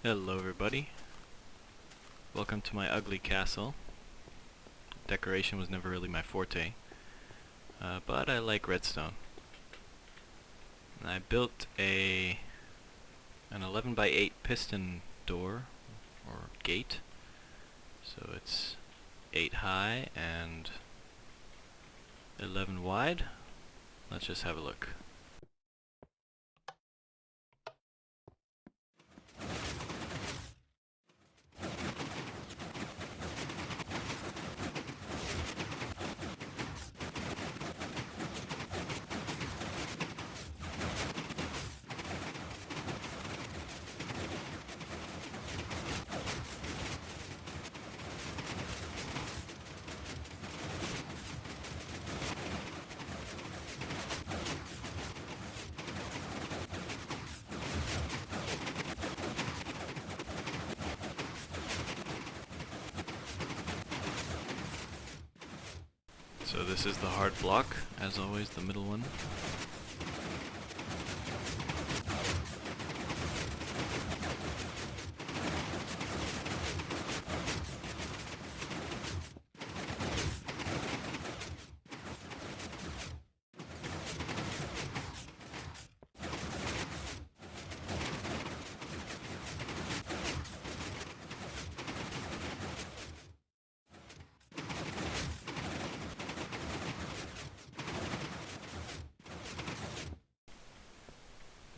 Hello everybody, welcome to my ugly castle. Decoration was never really my forte, but I like redstone. And I built an 11 by 8 piston door, or gate, so it's 8 high and 11 wide. Let's just have a look. So this is the hard block, as always, the middle one.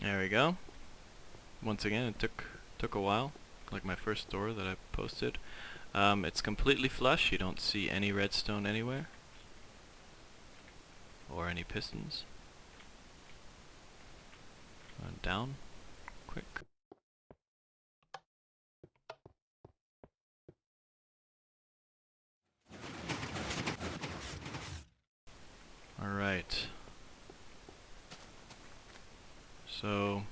There we go. Once again, it took a while, like my first door that I posted. It's completely flush. You don't see any redstone anywhere, or any pistons. Down, quick. All right. So,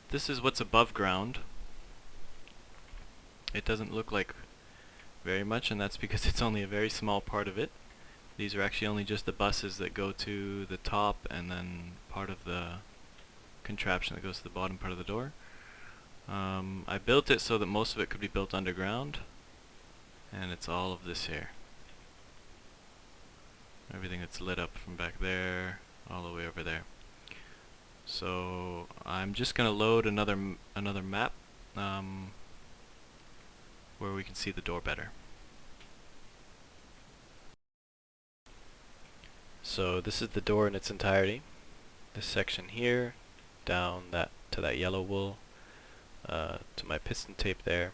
this is what's above ground. It doesn't look like very much, and that's because it's only a very small part of it. These are actually only just the buses that go to the top, and then part of the contraption that goes to the bottom part of the door. I built it so that most of it could be built underground, and it's all of this here. Everything that's lit up from back there all the way over there. So I'm just gonna load another map where we can see the door better. So this is the door in its entirety. This section here, down that to that yellow wool, to my piston tape there.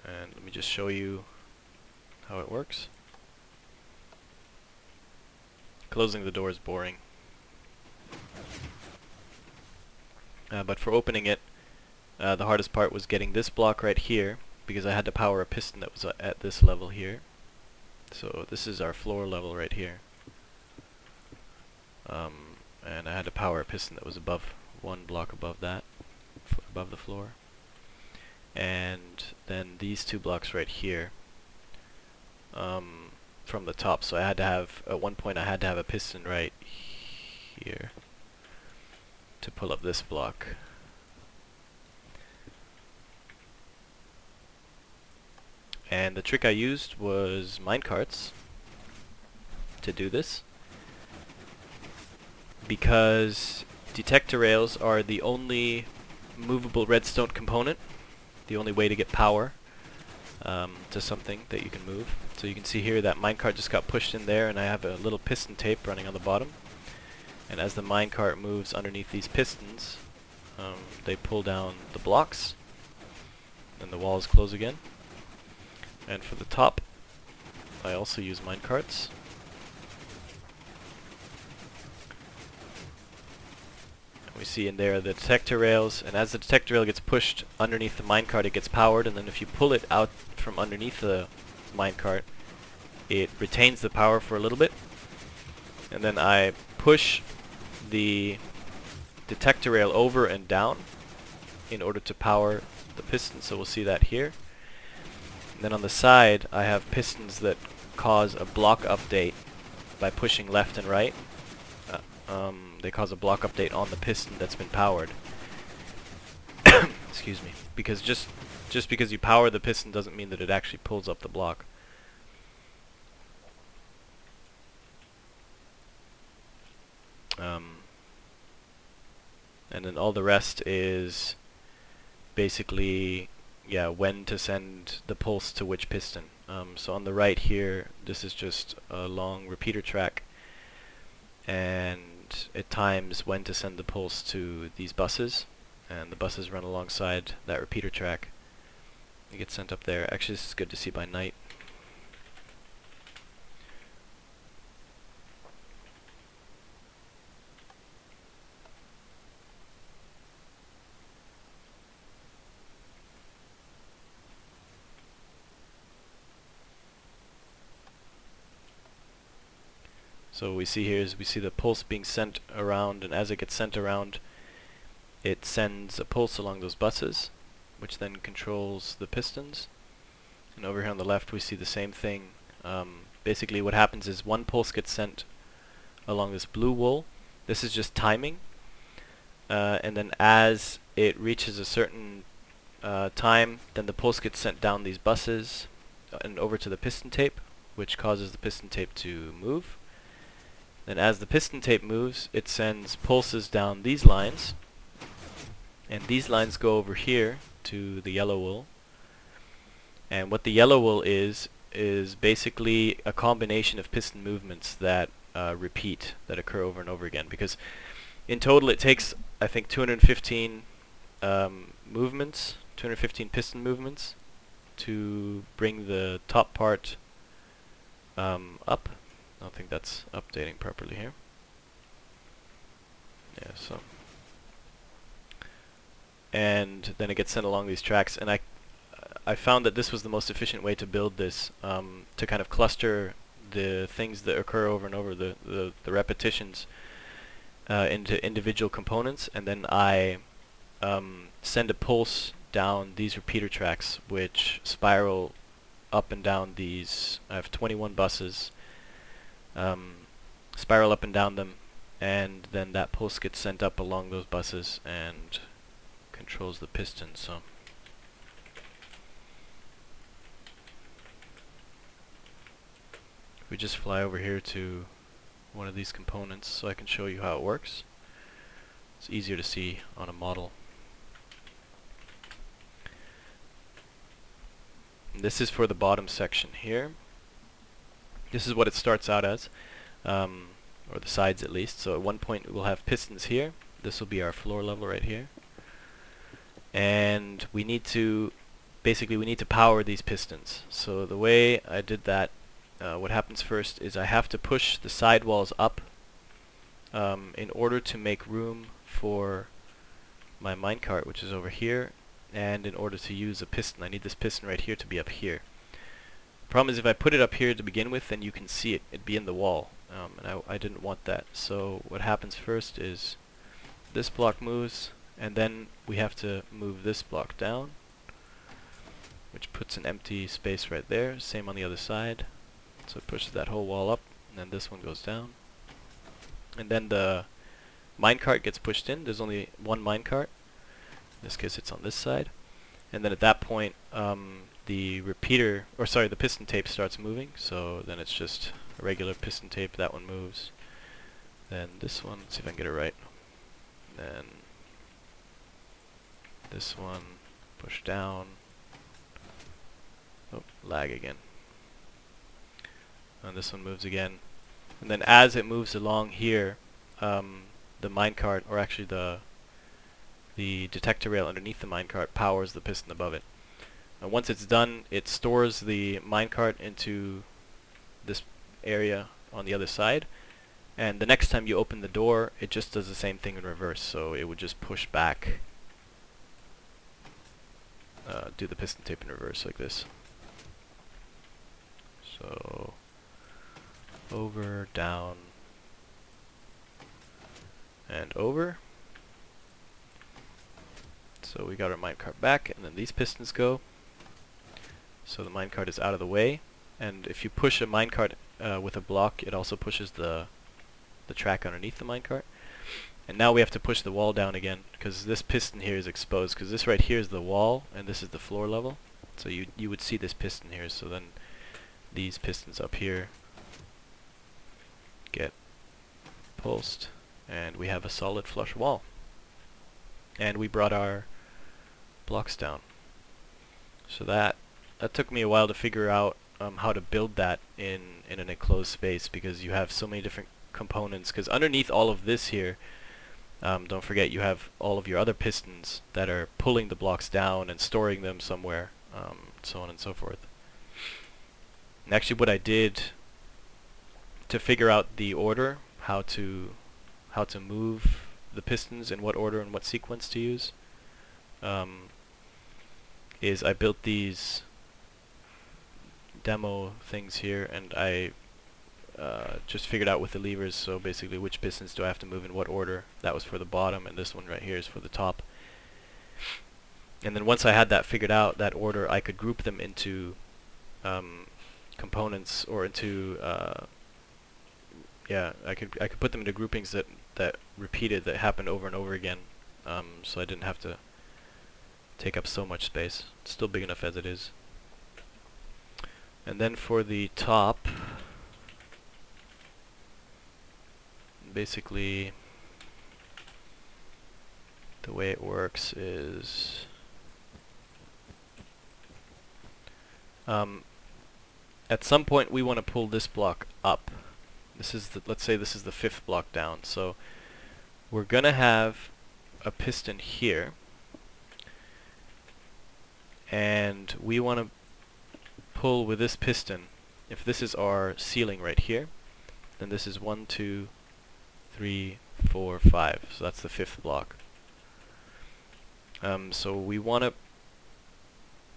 And let me just show you how it works. Closing the door is boring. But for opening it, the hardest part was getting this block right here, because I had to power a piston that was at this level here. So this is our floor level right here. And I had to power a piston that was above, one block above that, above the floor. And then these two blocks right here, from the top. So I had to have, at one point I had to have a piston right here to pull up this block. And the trick I used was minecarts to do this, because detector rails are the only movable redstone component, the only way to get power to something that you can move. So you can see here that minecart just got pushed in there, and I have a little piston tape running on the bottom. And as the minecart moves underneath these pistons, they pull down the blocks, and the walls close again. And for the top, I also use minecarts. We see in there the detector rails, and as the detector rail gets pushed underneath the minecart, it gets powered, and then if you pull it out from underneath the minecart, it retains the power for a little bit. And then I push the detector rail over and down in order to power the piston, so we'll see that here. And then on the side, I have pistons that cause a block update by pushing left and right. They cause a block update on the piston that's been powered. Excuse me. Because just because you power the piston doesn't mean that it actually pulls up the block. And then all the rest is basically, yeah, when to send the pulse to which piston. So on the right here, this is just a long repeater track, and it times when to send the pulse to these buses, and the buses run alongside that repeater track. It gets sent up there. Actually, this is good to see by night. So what we see here is we see the pulse being sent around, and as it gets sent around, it sends a pulse along those buses, which then controls the pistons. And over here on the left we see the same thing. Basically what happens is one pulse gets sent along this blue wool. This is just timing. And then as it reaches a certain time, then the pulse gets sent down these buses and over to the piston tape, which causes the piston tape to move. Then as the piston tape moves, it sends pulses down these lines, and these lines go over here to the yellow wool. And what the yellow wool is basically a combination of piston movements that repeat, that occur over and over again. Because in total it takes, I think, 215 movements, 215 piston movements to bring the top part up. I don't think that's updating properly here. Yeah, so. And then it gets sent along these tracks, and I found that this was the most efficient way to build this, to kind of cluster the things that occur over and over, the repetitions, into individual components, and then I send a pulse down these repeater tracks, which spiral up and down these. I have 21 buses. Spiral up and down them, and then that pulse gets sent up along those buses and controls the piston. So we just fly over here to one of these components so I can show you how it works. It's easier to see on a model. And this is for the bottom section here. This is what it starts out as, or the sides at least. So at one point we'll have pistons here. This will be our floor level right here. And we need to, basically we need to power these pistons. So the way I did that, what happens first is I have to push the sidewalls up in order to make room for my minecart, which is over here, and in order to use a piston. I need this piston right here to be up here. Problem is, if I put it up here to begin with, then you can see it. It'd be in the wall, and I didn't want that. So what happens first is this block moves, and then we have to move this block down, which puts an empty space right there. Same on the other side. So it pushes that whole wall up, and then this one goes down. And then the minecart gets pushed in. There's only one minecart. In this case, it's on this side. And then at that point, the piston tape starts moving. So then it's just a regular piston tape. That one moves. Then this one, let's see if I can get it right. Then this one, push down. Oh, lag again. And this one moves again. And then as it moves along here, the minecart, or actually the detector rail underneath the minecart, powers the piston above it. And once it's done, it stores the minecart into this area on the other side. And the next time you open the door, it just does the same thing in reverse. So it would just push back, do the piston tape in reverse like this. So over, down, and over. So we got our minecart back, and then these pistons go. So the minecart is out of the way, and if you push a minecart with a block, it also pushes the track underneath the minecart. And now we have to push the wall down again, because this piston here is exposed, because this right here is the wall, and this is the floor level. So you would see this piston here, so then these pistons up here get pulsed, and we have a solid flush wall. And we brought our blocks down. So that took me a while to figure out how to build that in an enclosed space, because you have so many different components. Because underneath all of this here, don't forget you have all of your other pistons that are pulling the blocks down and storing them somewhere, so on and so forth. And actually what I did to figure out the order, how to move the pistons, in what order and what sequence to use, is I built these demo things here, and I just figured out with the levers, so basically which pistons do I have to move in what order. That was for the bottom, and this one right here is for the top. And then once I had that figured out, that order, I could group them into components, or into yeah, I could put them into groupings that repeated, that happened over and over again, so I didn't have to take up so much space. It's still big enough as it is. And then for the top, basically the way it works is at some point we want to pull this block up. This is let's say this is the 5th block down, so we're gonna have a piston here, and we want to pull with this piston. If this is our ceiling right here, then this is 1, 2, 3, 4, 5. So that's the 5th block. So we want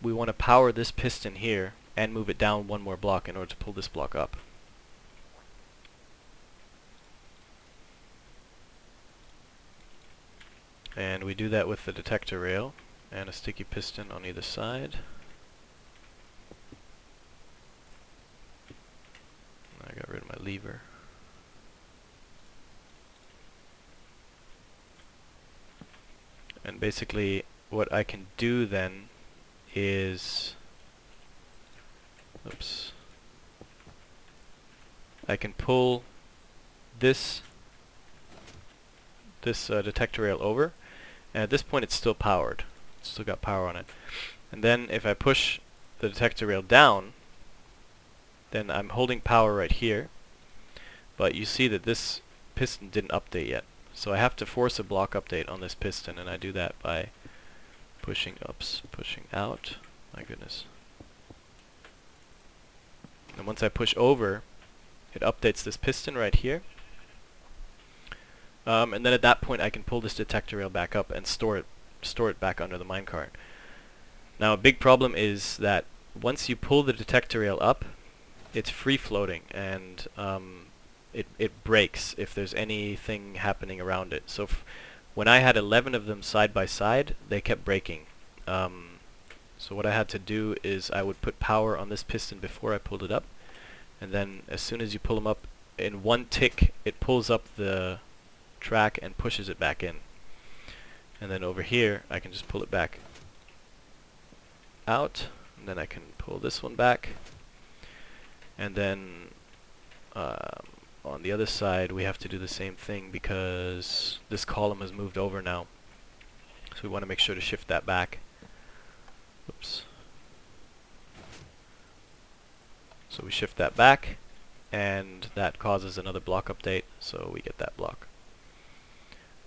to power this piston here and move it down one more block in order to pull this block up. And we do that with the detector rail and a sticky piston on either side. I got rid of my lever. And basically what I can do then is, oops, I can pull this detector rail over, and at this point it's still powered. It's still got power on it. And then if I push the detector rail down, then I'm holding power right here, but you see that this piston didn't update yet. So I have to force a block update on this piston, and I do that by pushing ups, pushing out. My goodness. And once I push over, it updates this piston right here. And then at that point I can pull this detector rail back up and store it back under the minecart. Now a big problem is that once you pull the detector rail up, it's free floating, and it breaks if there's anything happening around it. So when I had 11 of them side by side, they kept breaking. So what I had to do is I would put power on this piston before I pulled it up, and then as soon as you pull them up, in one tick it pulls up the track and pushes it back in. And then over here I can just pull it back out, and then I can pull this one back, and then on the other side we have to do the same thing because this column has moved over now, so we want to make sure to shift that back. Oops. So we shift that back, and that causes another block update, so we get that block.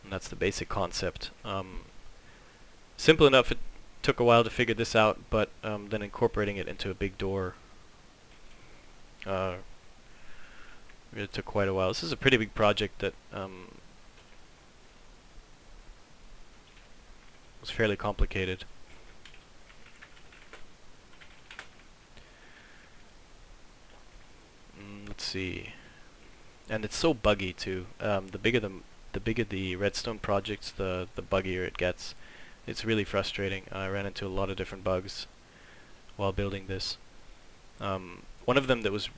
And that's the basic concept. Simple enough. It took a while to figure this out, but then incorporating it into a big door, it took quite a while. This is a pretty big project that was fairly complicated. Let's see. And it's so buggy too. The bigger the redstone projects, the buggier it gets. It's really frustrating. I ran into a lot of different bugs while building this. One of them that was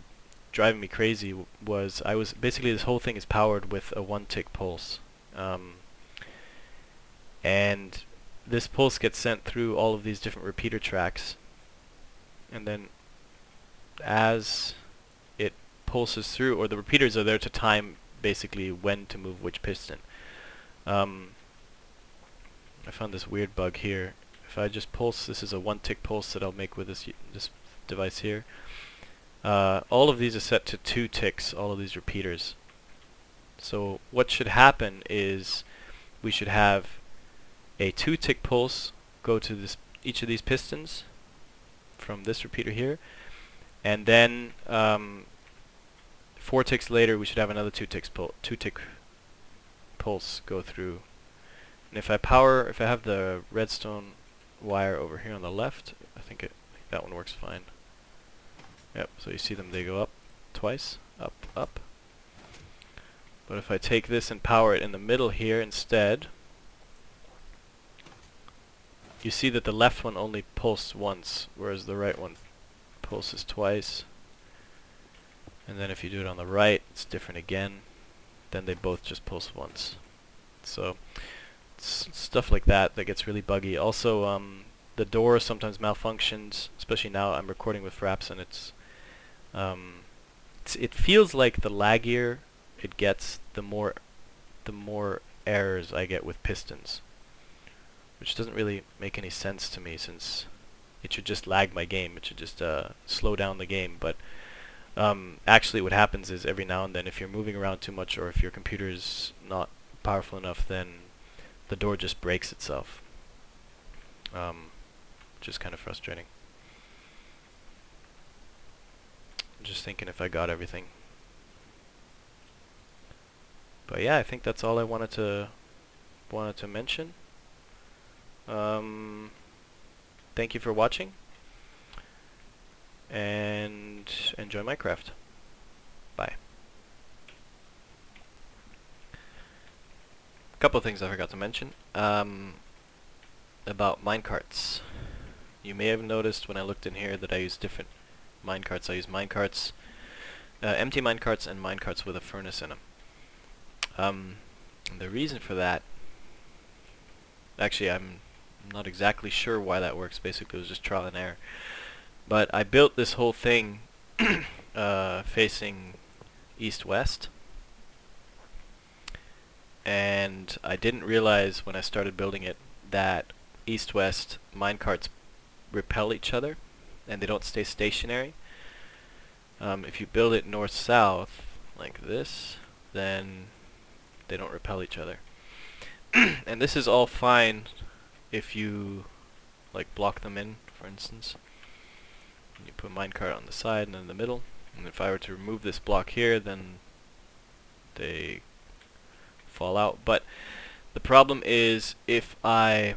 driving me crazy was basically this whole thing is powered with a 1-tick pulse, and this pulse gets sent through all of these different repeater tracks, and then as it pulses through, or the repeaters are there to time basically when to move which piston. I found this weird bug here. If I just pulse, this is a 1-tick pulse that I'll make with this device here. All of these are set to 2 ticks, all of these repeaters. So what should happen is we should have a 2-tick pulse go to each of these pistons from this repeater here, and then 4 ticks later we should have another 2-tick pulse go through. And if I have the redstone wire over here on the left, I think that one works fine. Yep, so you see them, they go up twice, up, up. But if I take this and power it in the middle here instead, you see that the left one only pulsed once, whereas the right one pulses twice. And then if you do it on the right, it's different again. Then they both just pulse once. So it's stuff like that gets really buggy. Also, the door sometimes malfunctions, especially now I'm recording with Fraps, and it feels like the laggier it gets, the more errors I get with pistons, which doesn't really make any sense to me, since it should just lag my game. It should just slow down the game. But actually what happens is every now and then, if you're moving around too much, or if your computer is not powerful enough, then the door just breaks itself, which is kind of frustrating. I'm just thinking if I got everything. But yeah, I think that's all I wanted to mention. Thank you for watching, and enjoy Minecraft. Bye. A couple of things I forgot to mention about minecarts. You may have noticed when I looked in here that I use different minecarts. I use minecarts, empty minecarts, and minecarts with a furnace in them. And the reason for that, actually I'm not exactly sure why that works. Basically it was just trial and error. But I built this whole thing facing east-west, and I didn't realize when I started building it that east-west minecarts repel each other and they don't stay stationary. If you build it north-south like this, then they don't repel each other. And this is all fine if you like block them in, for instance. You put a minecart on the side and in the middle, and if I were to remove this block here, then they fall out. But the problem is if I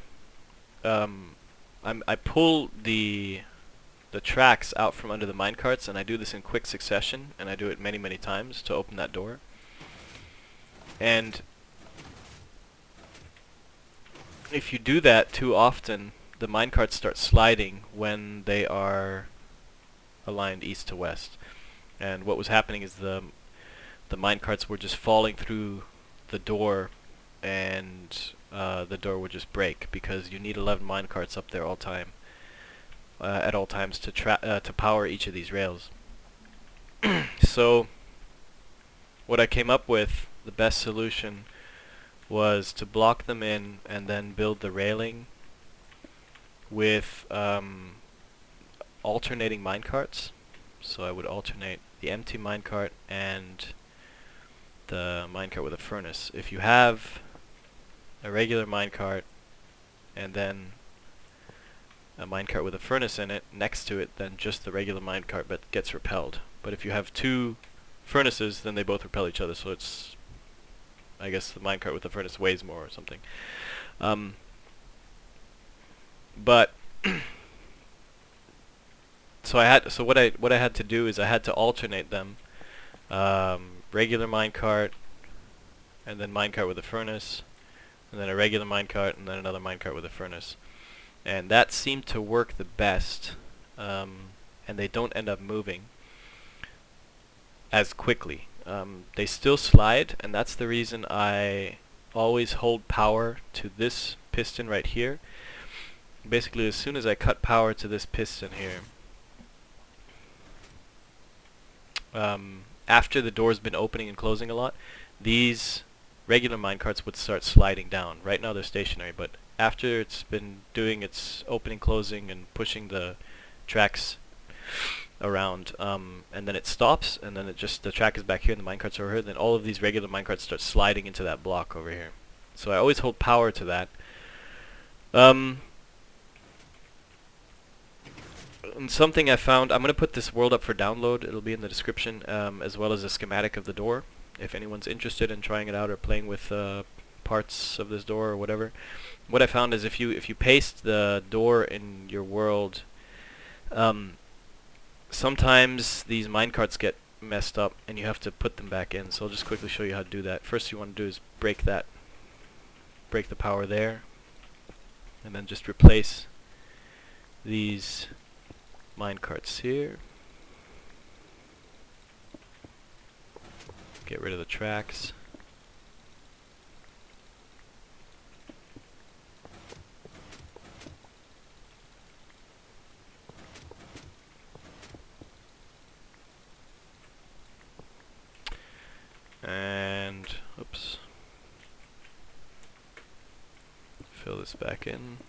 pull the tracks out from under the minecarts, and I do this in quick succession, and I do it many times to open that door. And if you do that too often, the minecarts start sliding when they are aligned east to west. And what was happening is the minecarts were just falling through the door, and the door would just break, because you need 11 minecarts up there at all times to power each of these rails. So what I came up with, the best solution, was to block them in and then build the railing with alternating minecarts. So I would alternate the empty minecart and the minecart with a furnace. If you have a regular minecart and then a minecart with a furnace in it next to it, then just the regular minecart gets repelled. But if you have two furnaces, then they both repel each other, so it's, I guess the minecart with the furnace weighs more or something. But so what I had to do is I had to alternate them, regular minecart, and then minecart with a furnace, and then a regular minecart, and then another minecart with a furnace, and that seemed to work the best, and they don't end up moving. as quickly. They still slide, and that's the reason I always hold power to this piston right here. Basically, as soon as I cut power to this piston here, after the door's been opening and closing a lot, these regular minecarts would start sliding down. Right now they're stationary, but after it's been doing its opening, closing, and pushing the tracks around, and then it stops, and then the track is back here and the minecarts are over here, then all of these regular minecarts start sliding into that block over here. So I always hold power to that. And something I found, I'm going to put this world up for download, it'll be in the description, as well as a schematic of the door, if anyone's interested in trying it out or playing with parts of this door or whatever. What I found is if you paste the door in your world, sometimes these minecarts get messed up and you have to put them back in, so I'll just quickly show you how to do that. First you want to do is break the power there, and then just replace these minecarts here. Get rid of the tracks. And oops. Fill this back in.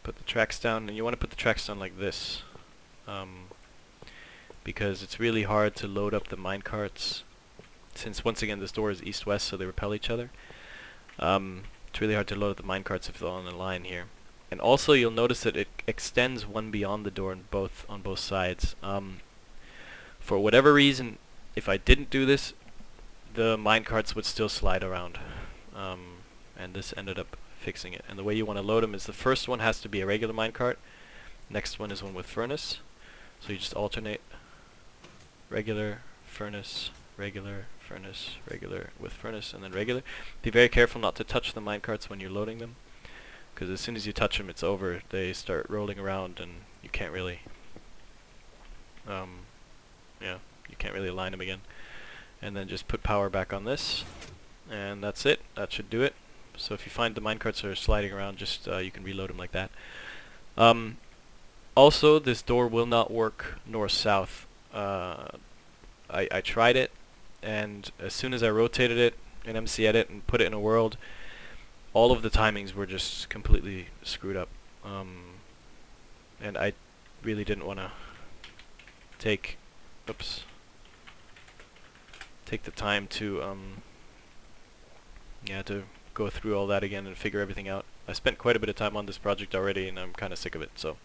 Put the tracks down, and you want to put the tracks down like this, because it's really hard to load up the minecarts, since once again this door is east-west, so they repel each other. It's really hard to load up the minecarts if they're on the line here. And also you'll notice that it extends one beyond the door on both sides. For whatever reason, if I didn't do this, the minecarts would still slide around, and this ended up fixing it. And the way you want to load them is the first one has to be a regular minecart, next one is one with furnace, so you just alternate regular, furnace, regular, furnace, regular, with furnace, and then regular. Be very careful not to touch the minecarts when you're loading them, because as soon as you touch them it's over. They start rolling around and you can't really you can't really align them again. And then just put power back on this, and that's it. That should do it. So if you find the minecarts are sliding around, just you can reload them like that. Also, this door will not work north-south. I tried it, and as soon as I rotated it in MC Edit and put it in a world, all of the timings were just completely screwed up. And I really didn't want to take the time to to go through all that again and figure everything out. I spent quite a bit of time on this project already, and I'm kind of sick of it. So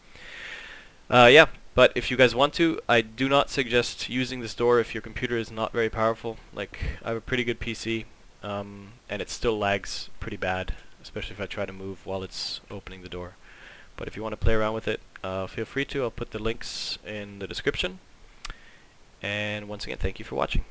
yeah, but if you guys want to, I do not suggest using this door if your computer is not very powerful. Like, I have a pretty good PC, and it still lags pretty bad, especially if I try to move while it's opening the door. But if you want to play around with it, feel free to. I'll put the links in the description. And once again, thank you for watching.